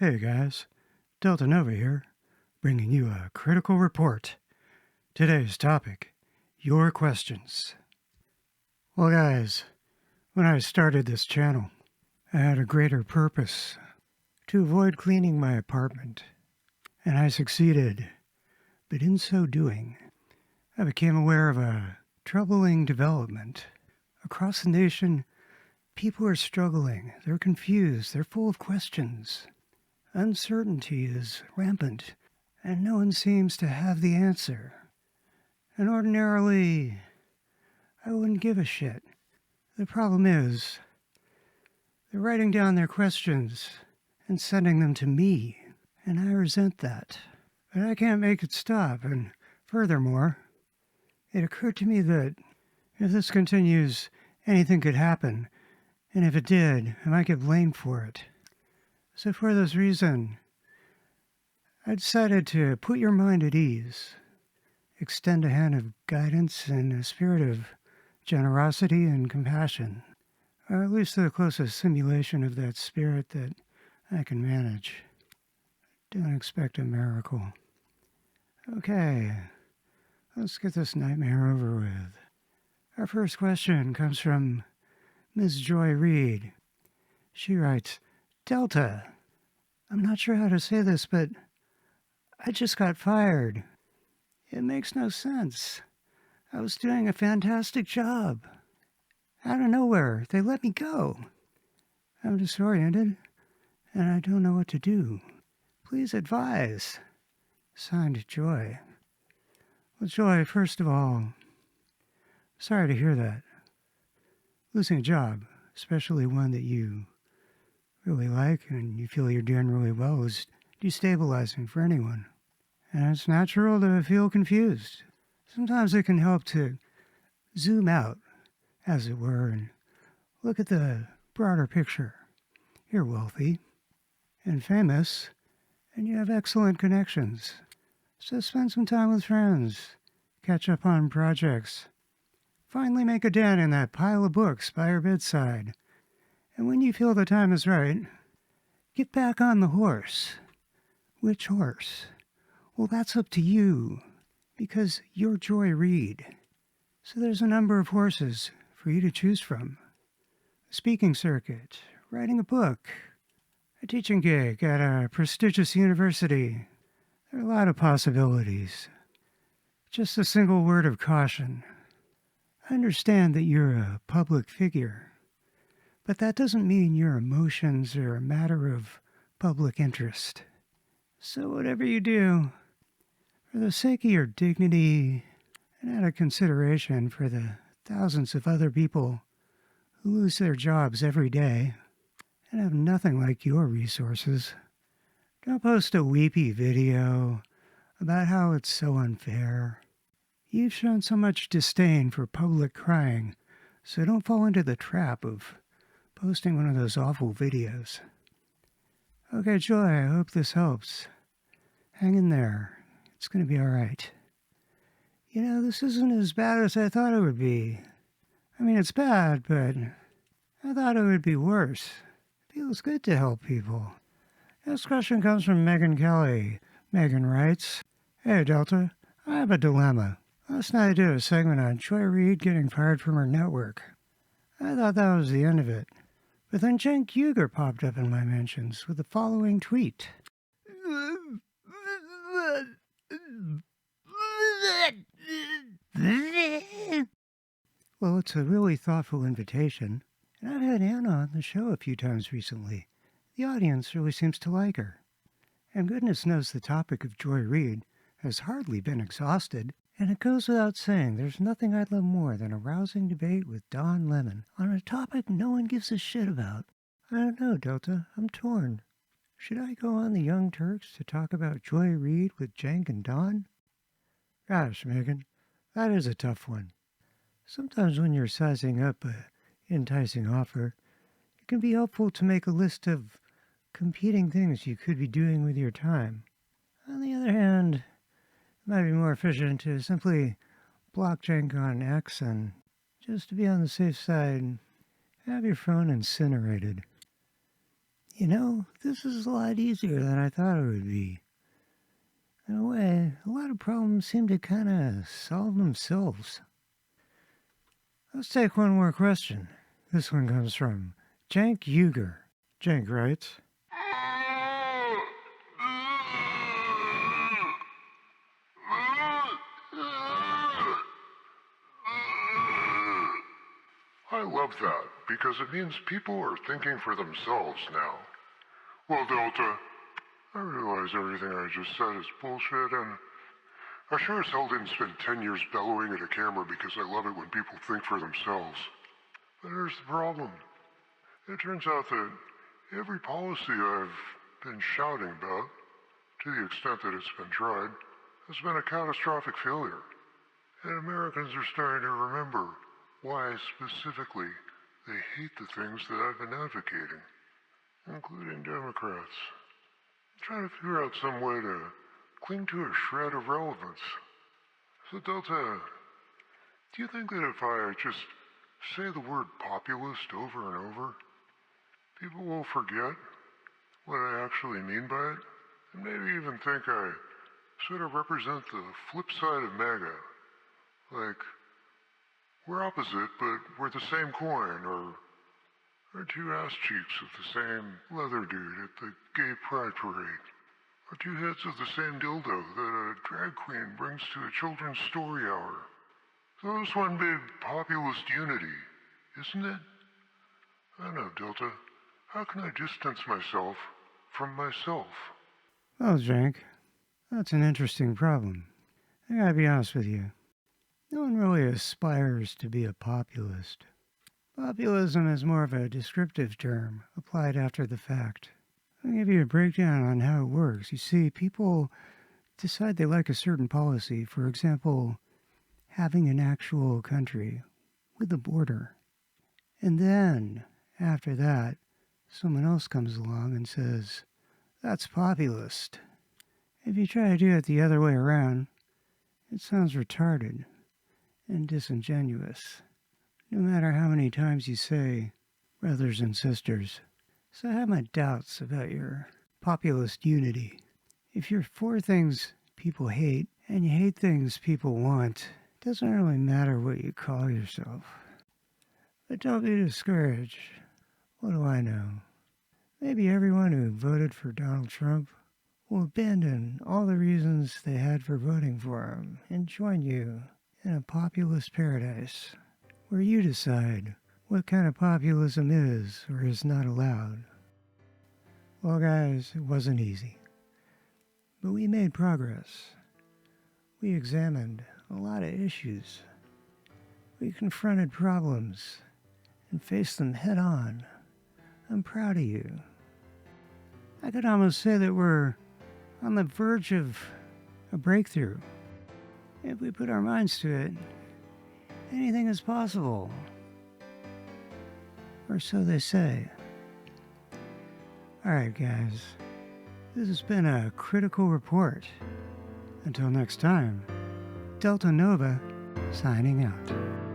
Hey guys, Delta Nova here, bringing you a critical report. Today's topic, your questions. Well guys, when I started this channel, I had a greater purpose, to avoid cleaning my apartment, and I succeeded, but in so doing, I became aware of a troubling development. Across the nation, people are struggling, they're confused, they're full of questions. Uncertainty is rampant, and no one seems to have the answer. And ordinarily, I wouldn't give a shit. The problem is, they're writing down their questions and sending them to me, and I resent that. But I can't make it stop, and furthermore, it occurred to me that if this continues, anything could happen, and if it did, I might get blamed for it. So for this reason, I decided to put your mind at ease, extend a hand of guidance and a spirit of generosity and compassion, or at least the closest simulation of that spirit that I can manage. Don't expect a miracle. Okay, let's get this nightmare over with. Our first question comes from Ms. Joy Reid. She writes, Delta, I'm not sure how to say this, but I just got fired. It makes no sense. I was doing a fantastic job. Out of nowhere, they let me go. I'm disoriented, and I don't know what to do. Please advise. Signed, Joy. Well, Joy, first of all, sorry to hear that. Losing a job, especially one that you really like and you feel you're doing really well, is destabilizing for anyone. And it's natural to feel confused. Sometimes it can help to zoom out, as it were, and look at the broader picture. You're wealthy and famous, and you have excellent connections. So spend some time with friends, catch up on projects, finally make a dent in that pile of books by your bedside. And when you feel the time is right, get back on the horse. Which horse? Well, that's up to you, because you're Joy Reid. So there's a number of horses for you to choose from. A speaking circuit, writing a book, a teaching gig at a prestigious university. There are a lot of possibilities. Just a single word of caution. I understand that you're a public figure, but that doesn't mean your emotions are a matter of public interest. So whatever you do, for the sake of your dignity and out of consideration for the thousands of other people who lose their jobs every day and have nothing like your resources, don't post a weepy video about how it's so unfair. You've shown so much disdain for public crying, so don't fall into the trap of posting one of those awful videos. Okay, Joy, I hope this helps. Hang in there. It's going to be all right. You know, this isn't as bad as I thought it would be. I mean, it's bad, but I thought it would be worse. It feels good to help people. This question comes from Megyn Kelly. Megyn writes, Hey, Delta, I have a dilemma. Last night I did a segment on Joy Reid getting fired from her network. I thought that was the end of it. But then Cenk Ugyur popped up in my mentions with the following tweet. Well, it's a really thoughtful invitation, and I've had Anna on the show a few times recently. The audience really seems to like her. And goodness knows the topic of Joy Reid has hardly been exhausted, and it goes without saying there's nothing I'd love more than a rousing debate with Don Lemon on a topic no one gives a shit about. I don't know, Delta. I'm torn. Should I go on the Young Turks to talk about Joy Reid with Cenk and Don? Gosh, Megyn, that is a tough one. Sometimes when you're sizing up an enticing offer, it can be helpful to make a list of competing things you could be doing with your time. On the other hand, it might be more efficient to simply block Cenk on X and, just to be on the safe side, have your phone incinerated. You know, this is a lot easier than I thought it would be. In a way, a lot of problems seem to kind of solve themselves. Let's take one more question. This one comes from Cenk Ugyur. Cenk writes, I love that, because it means people are thinking for themselves now. Well, Delta, I realize everything I just said is bullshit, and I sure as hell didn't spend 10 years bellowing at a camera because I love it when people think for themselves. But here's the problem. It turns out that every policy I've been shouting about, to the extent that it's been tried, has been a catastrophic failure. And Americans are starting to remember why specifically they hate the things that I've been advocating, including Democrats. I'm trying to figure out some way to cling to a shred of relevance. So Delta, do you think that if I just say the word populist over and over, people will forget what I actually mean by it? And maybe even think I sort of represent the flip side of MAGA. Like, we're opposite, but we're the same coin, or two ass cheeks of the same leather dude at the gay pride parade, or two heads of the same dildo that a drag queen brings to a children's story hour. So it's one big populist unity, isn't it? I know, Delta. How can I distance myself from myself? Well, Cenk, that's an interesting problem. I gotta be honest with you. No one really aspires to be a populist. Populism is more of a descriptive term applied after the fact. I'll give you a breakdown on how it works. You see, people decide they like a certain policy, for example, having an actual country with a border. And then, after that, someone else comes along and says, that's populist. If you try to do it the other way around, it sounds retarded and disingenuous, no matter how many times you say brothers and sisters. So I have my doubts about your populist unity. If you're for things people hate and you hate things people want, it doesn't really matter what you call yourself. But don't be discouraged. What do I know? Maybe everyone who voted for Donald Trump will abandon all the reasons they had for voting for him and join you in a populist paradise where you decide what kind of populism is or is not allowed. Well, guys, it wasn't easy, but we made progress. We examined a lot of issues. We confronted problems and faced them head on. I'm proud of you. I could almost say that we're on the verge of a breakthrough. If we put our minds to it, anything is possible. Or so they say. Alright, guys. This has been a critical report. Until next time, Delta Nova signing out.